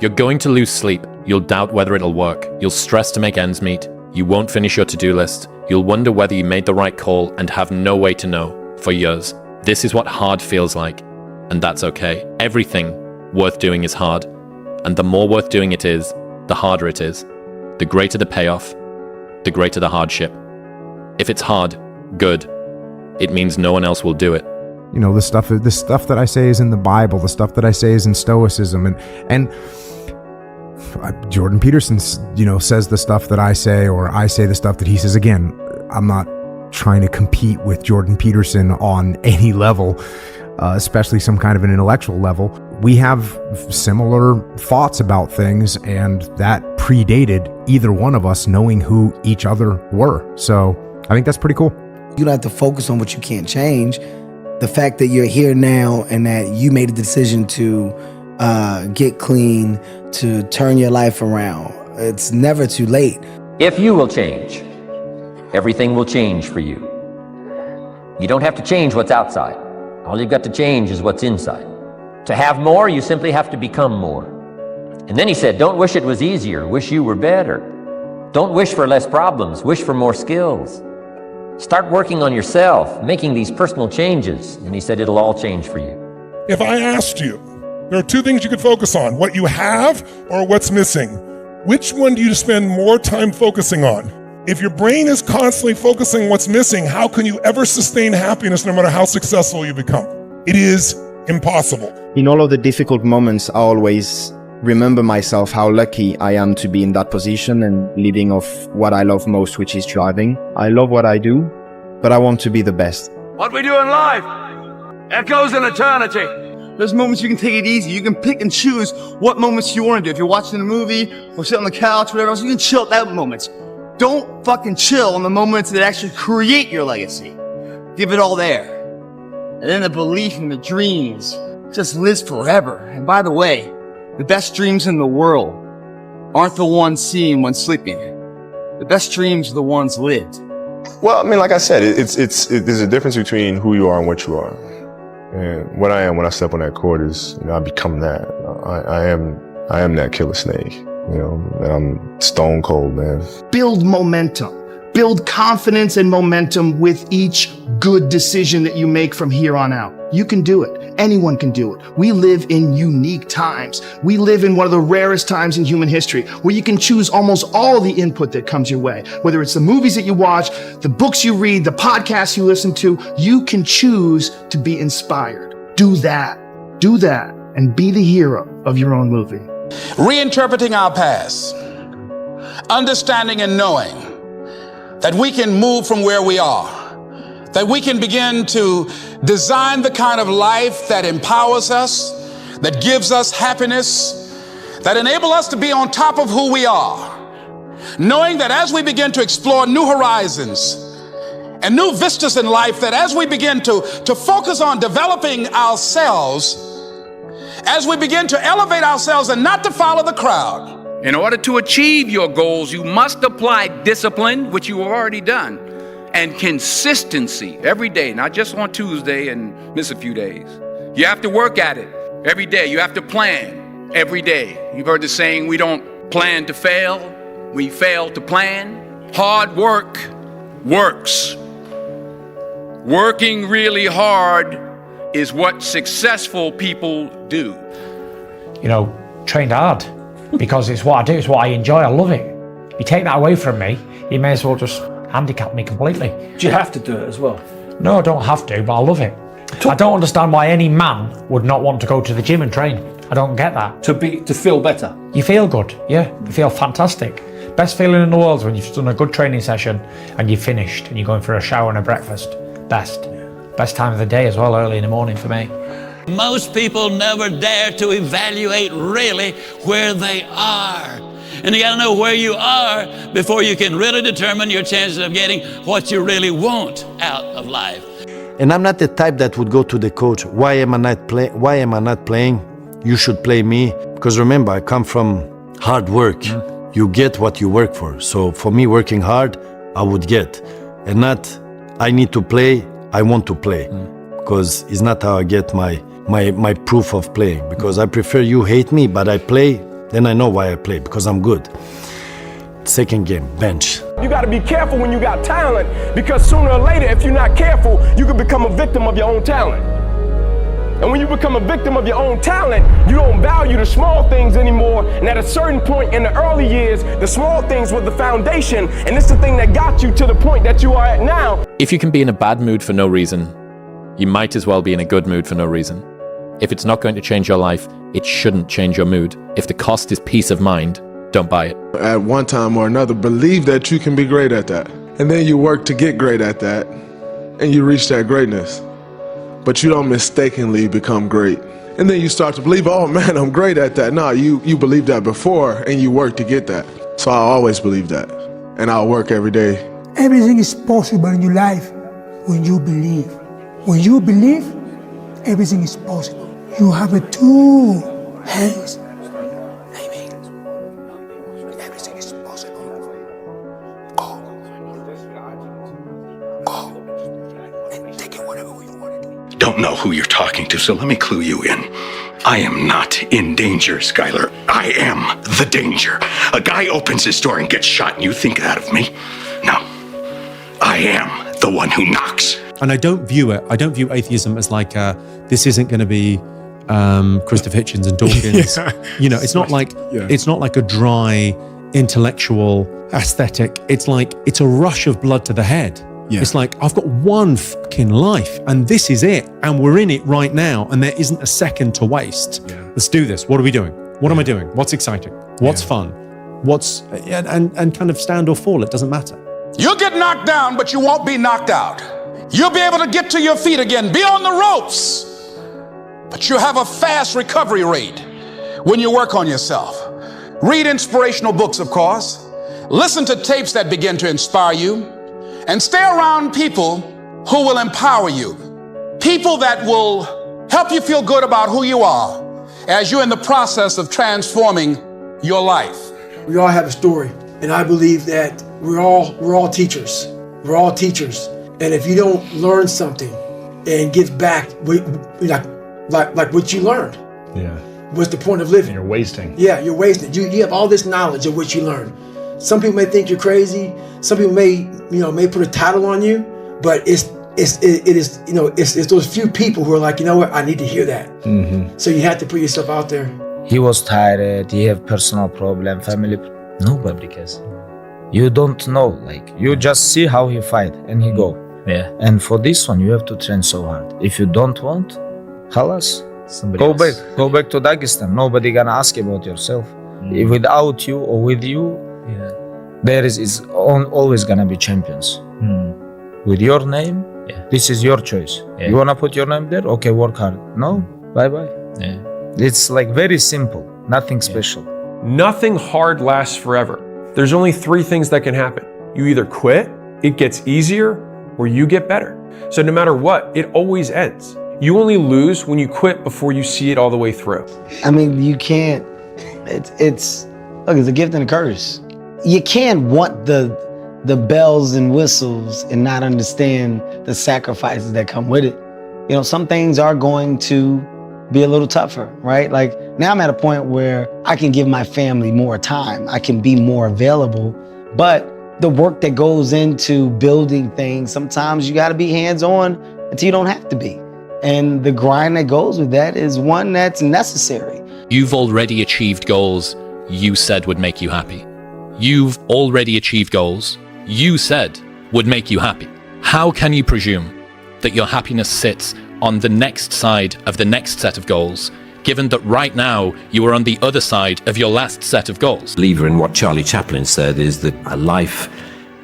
You're going to lose sleep. You'll doubt whether it'll work. You'll stress to make ends meet. You won't finish your to-do list. You'll wonder whether you made the right call and have no way to know for years. This is what hard feels like, and that's okay. Everything worth doing is hard, and the more worth doing it is, the harder it is. The greater the payoff, the greater the hardship. If it's hard, good. It means no one else will do it.
You know, the stuff that I say is in the Bible, the stuff that I say is in Stoicism, and Jordan Peterson, says the stuff that I say, or I say the stuff that he says. Again, I'm not trying to compete with Jordan Peterson on any level, especially some kind of an intellectual level. We have similar thoughts about things, and that predated either one of us knowing who each other were. So I think that's pretty cool.
You don't have to focus on what you can't change. The fact that you're here now and that you made a decision to get clean, to turn your life around, it's never too late.
If you will change, everything will change for you. You don't have to change what's outside. All you've got to change is what's inside. To have more, you simply have to become more. And then he said, don't wish it was easier, wish you were better. Don't wish for less problems, wish for more skills. Start working on yourself, making these personal changes, and he said it'll all change for you.
If I asked you, there are two things you could focus on, what you have or what's missing. Which one do you spend more time focusing on? If your brain is constantly focusing on what's missing, how can you ever sustain happiness no matter how successful you become? It is impossible.
In all of the difficult moments, I always remember myself how lucky I am to be in that position and living off what I love most, which is driving. I love what I do, but I want to be the best.
What we do in life echoes in eternity.
There's moments you can take it easy. You can pick and choose what moments you want to do. If you're watching a movie or sit on the couch, whatever else, you can chill at that moments. Don't fucking chill on the moments that actually create your legacy. Give it all there. And then the belief and the dreams just lives forever. And by the way, the best dreams in the world aren't the ones seen when sleeping. The best dreams are the ones lived.
Well, I mean, like I said, there's a difference between who you are and what you are. And what I am when I step on that court is, I become that. I am that killer snake. And I'm stone cold, man.
Build momentum. Build confidence and momentum with each good decision that you make from here on out. You can do it. Anyone can do it. We live in unique times. We live in one of the rarest times in human history where you can choose almost all the input that comes your way. Whether it's the movies that you watch, the books you read, the podcasts you listen to, you can choose to be inspired. Do that. Do that and be the hero of your own movie.
Reinterpreting our past, understanding and knowing that we can move from where we are, that we can begin to design the kind of life that empowers us, that gives us happiness, that enable us to be on top of who we are, knowing that as we begin to explore new horizons and new vistas in life, that as we begin to focus on developing ourselves, as we begin to elevate ourselves and not to follow the crowd. In order to achieve your goals, you must apply discipline, which you have already done, and consistency every day, not just on Tuesday and miss a few days. You have to work at it every day. You have to plan every day. You've heard the saying, we don't plan to fail, we fail to plan. Hard work works. Working really hard is what successful people do.
Trained hard because it's what I do, it's what I enjoy, I love it. You take that away from me, you may as well just handicap me completely.
Do you have to do it as well?
No, I don't have to, but I love it. I don't understand why any man would not want to go to the gym and train. I don't get that.
To feel better?
You feel good, yeah. You feel fantastic. Best feeling in the world is when you've done a good training session and you've finished and you're going for a shower and a breakfast. Best time of the day as well, early in the morning for me.
Most people never dare to evaluate really where they are. And you gotta know where you are before you can really determine your chances of getting what you really want out of life.
And I'm not the type that would go to the coach, why am I not playing? You should play me. Because remember, I come from hard work. You get what you work for. So for me, working hard, I would get. And not, I need to play, I want to play. Because it's not how I get my proof of playing. Because I prefer you hate me, but I play, then I know why I play, because I'm good. Second game, bench.
You got to be careful when you got talent, because sooner or later, if you're not careful, you can become a victim of your own talent. And when you become a victim of your own talent, you don't value the small things anymore. And at a certain point in the early years, the small things were the foundation. And it's the thing that got you to the point that you are at now.
If you can be in a bad mood for no reason, you might as well be in a good mood for no reason. If it's not going to change your life, it shouldn't change your mood. If the cost is peace of mind, don't buy it.
At one time or another, believe that you can be great at that. And then you work to get great at that, and you reach that greatness. But you don't mistakenly become great. And then you start to believe, oh man, I'm great at that. No, you believed that before, and you work to get that. So I always believe that, and I'll work every day.
Everything is possible in your life when you believe. When you believe, everything is possible. You have 2 hands. Everything is possible.
don't know who you're talking to, so let me clue you in. I am not in danger, Skylar. I am the danger. A guy opens his door and gets shot, and you think that of me? No. I am the one who knocks.
And I don't view atheism as like, this isn't going to be Christopher Hitchens and Dawkins. You know, it's not like a dry intellectual aesthetic. It's like, it's a rush of blood to the head. Yeah. It's like, I've got one fucking life and this is it. And we're in it right now. And there isn't a second to waste. Yeah. Let's do this. What are we doing? What am I doing? What's exciting? What's fun? What's, and kind of stand or fall. It doesn't matter.
You'll get knocked down, but you won't be knocked out. You'll be able to get to your feet again, be on the ropes, but you have a fast recovery rate when you work on yourself. Read inspirational books, of course. Listen to tapes that begin to inspire you. And stay around people who will empower you. People that will help you feel good about who you are as you're in the process of transforming your life.
We all have a story, and I believe that we're all teachers. We're all teachers. And if you don't learn something and give back like what you learned, what's the point of living?
You're wasting.
Yeah, you're wasting. You have all this knowledge of what you learned. Some people may think you're crazy. Some people may put a title on you, but it is those few people who are like, you know what, I need to hear that. Mm-hmm. So you have to put yourself out there.
He was tired. He have personal problem, family. Nobody cares. You don't know. Like you just see how he fight and he go. Yeah. And for this one, you have to train so hard. If you don't want, halas, go back to Dagestan. Nobody gonna ask about yourself. If without you or with you. Yeah. There is always gonna be champions. With your name, this is your choice. You wanna put your name there? Okay, work hard. No, bye-bye. Yeah. It's like very simple, nothing special.
Nothing hard lasts forever. There's only 3 things that can happen. You either quit, it gets easier, or you get better. So no matter what, it always ends. You only lose when you quit before you see it all the way through.
I mean, you can't, it's a gift and a curse. You can't want the bells and whistles and not understand the sacrifices that come with it. You know, some things are going to be a little tougher, right? Like now I'm at a point where I can give my family more time. I can be more available, but the work that goes into building things, sometimes you gotta be hands-on until you don't have to be. And the grind that goes with that is one that's necessary.
You've already achieved goals you said would make you happy. You've already achieved goals you said would make you happy. How can you presume that your happiness sits on the next side of the next set of goals, given that right now you are on the other side of your last set of goals?
Believer in what Charlie Chaplin said is that a life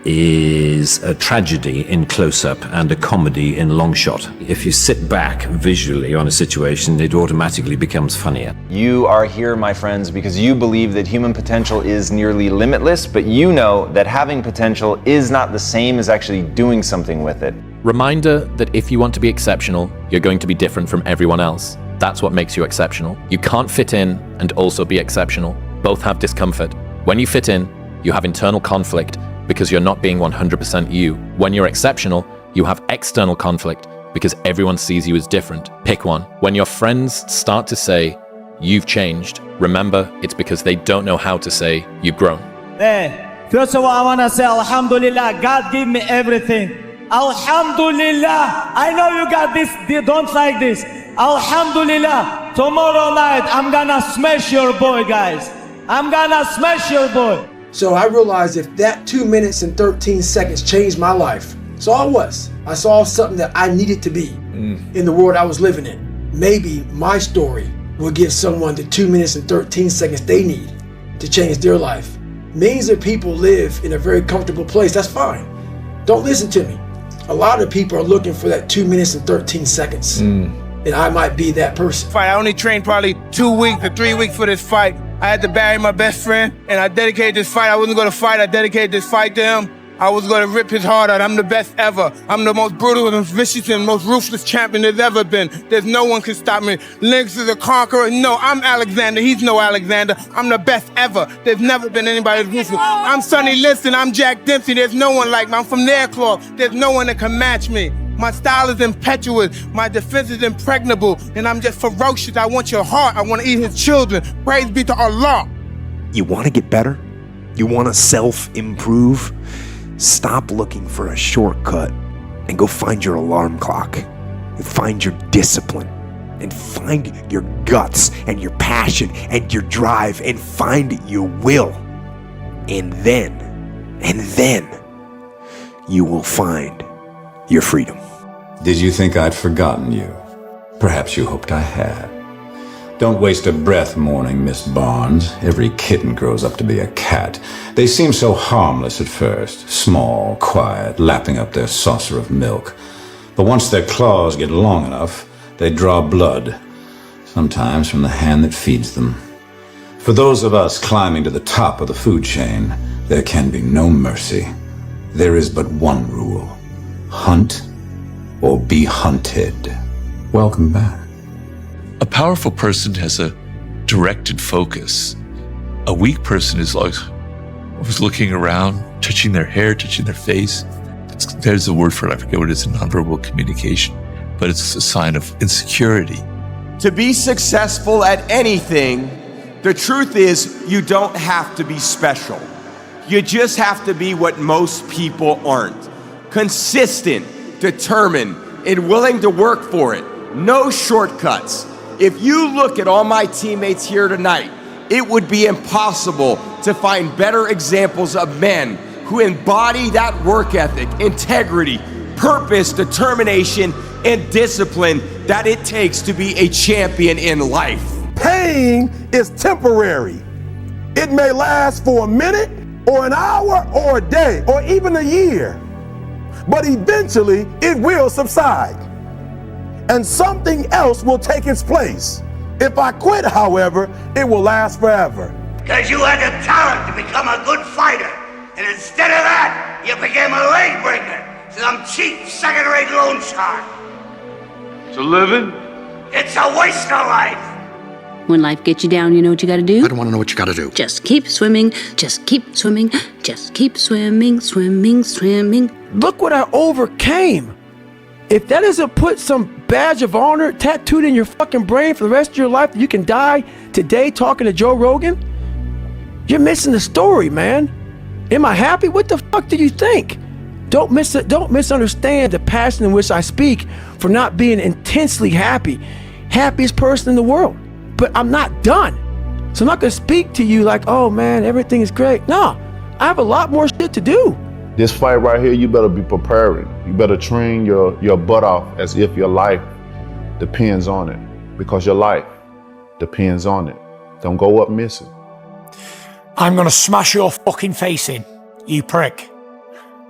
is a tragedy in close-up and a comedy in long shot. If you sit back visually on a situation, it automatically becomes funnier.
You are here, my friends, because you believe that human potential is nearly limitless, but you know that having potential is not the same as actually doing something with it.
Reminder that if you want to be exceptional, you're going to be different from everyone else. That's what makes you exceptional. You can't fit in and also be exceptional. Both have discomfort. When you fit in, you have internal conflict because you're not being 100% you. When you're exceptional, you have external conflict because everyone sees you as different. Pick one. When your friends start to say, you've changed, remember it's because they don't know how to say, you've grown.
Hey, first of all, I want to say, Alhamdulillah, God gave me everything. Alhamdulillah, I know you got this, they don't like this. Alhamdulillah, tomorrow night, I'm gonna smash your boy, guys. I'm gonna smash your boy.
So I realized if that 2 minutes and 13 seconds changed my life, so I saw something that I needed to be in the world I was living in. Maybe my story will give someone the 2 minutes and 13 seconds they need to change their life. Millions of people live in a very comfortable place, that's fine. Don't listen to me. A lot of people are looking for that 2 minutes and 13 seconds. And I might be that person.
I only trained probably 2 weeks or 3 weeks for this fight. I had to bury my best friend, and I dedicated this fight. I wasn't gonna fight, I dedicated this fight to him. I was gonna rip his heart out. I'm the best ever. I'm the most brutal and most vicious and most ruthless champion there's ever been. There's no one can stop me. Lynx is a conqueror. No, I'm Alexander. He's no Alexander. I'm the best ever. There's never been anybody as ruthless. I'm Sonny Liston. I'm Jack Dempsey. There's no one like me. I'm from Nairclaw. There's no one that can match me. My style is impetuous. My defense is impregnable. And I'm just ferocious. I want your heart. I want to eat his children. Praise be to Allah.
You want to get better? You want to self-improve? Stop looking for a shortcut and go find your alarm clock. And find your discipline. And find your guts and your passion and your drive. And find your will. And then you will find your freedom.
Did you think I'd forgotten you? Perhaps you hoped I had. Don't waste a breath mourning Miss Barnes. Every kitten grows up to be a cat. They seem so harmless at first, small, quiet, lapping up their saucer of milk. But once their claws get long enough, they draw blood, sometimes from the hand that feeds them. For those of us climbing to the top of the food chain, there can be no mercy. There is but one rule: hunt or be hunted. Welcome back.
A powerful person has a directed focus. A weak person is like, who's looking around, touching their hair, touching their face. There's a word for it, I forget what it is in nonverbal communication, but it's a sign of insecurity.
To be successful at anything, the truth is you don't have to be special. You just have to be what most people aren't. Consistent, determined, and willing to work for it. No shortcuts. If you look at all my teammates here tonight, it would be impossible to find better examples of men who embody that work ethic, integrity, purpose, determination, and discipline that it takes to be a champion in life.
Pain is temporary. It may last for a minute or an hour or a day or even a year, but eventually it will subside and something else will take its place. If I quit, however, it will last forever.
Because you had the talent to become a good fighter, and instead of that, you became a leg breaker, some cheap second-rate loan shark.
It's a living?
It's a waste of life.
When life gets you down, you know what you gotta do?
I don't want to know what you got to do.
Just keep swimming, just keep swimming, just keep swimming, swimming, swimming.
Look what I overcame. If that doesn't put some badge of honor tattooed in your fucking brain for the rest of your life, that you can die today talking to Joe Rogan, you're missing the story, man. Am I happy? What the fuck do you think? Don't misunderstand the passion in which I speak for not being intensely happy. Happiest person in the world. But I'm not done. So I'm not gonna speak to you like, oh man, everything is great. No, I have a lot more shit to do.
This fight right here, you better be preparing. You better train your butt off as if your life depends on it. Because your life depends on it. Don't go up missing.
I'm gonna smash your fucking face in, you prick.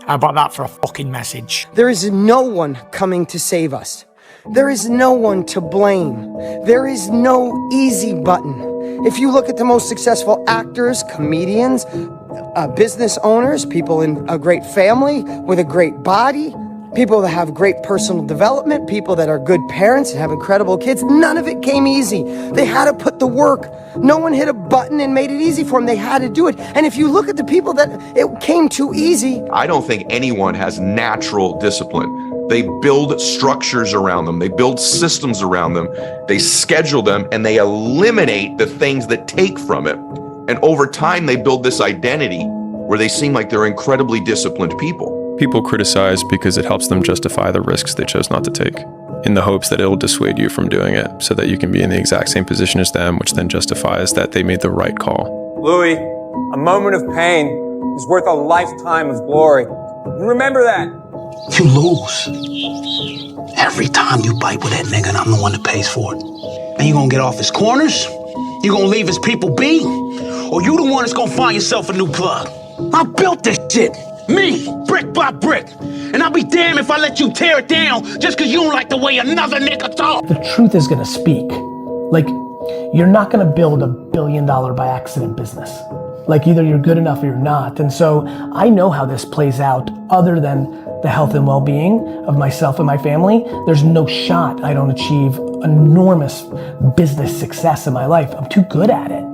How about that for a fucking message?
There is no one coming to save us. There is no one to blame. There is no easy button. If you look at the most successful actors, comedians, business owners, people in a great family with a great body, people that have great personal development, people that are good parents and have incredible kids, none of it came easy. They had to put the work. No one hit a button and made it easy for them. They had to do it. And if you look at the people that it came too easy.
I don't think anyone has natural discipline. They build structures around them. They build systems around them. They schedule them and they eliminate the things that take from it. And over time, they build this identity where they seem like they're incredibly disciplined people.
People criticize because it helps them justify the risks they chose not to take, in the hopes that it'll dissuade you from doing it so that you can be in the exact same position as them, which then justifies that they made the right call.
Louis, a moment of pain is worth a lifetime of glory. And remember that.
You lose. Every time you bite with that nigga, and I'm the one that pays for it. And you gonna get off his corners? You gonna leave his people be? Or you the one that's gonna find yourself a new plug? I built this shit. Me, brick by brick. And I'll be damned if I let you tear it down just because you don't like the way another nigga talk.
The truth is gonna speak. Like, you're not gonna build $1 billion by accident business. Like, either you're good enough or you're not. And so I know how this plays out other than the health and well-being of myself and my family. There's no shot I don't achieve enormous business success in my life. I'm too good at it.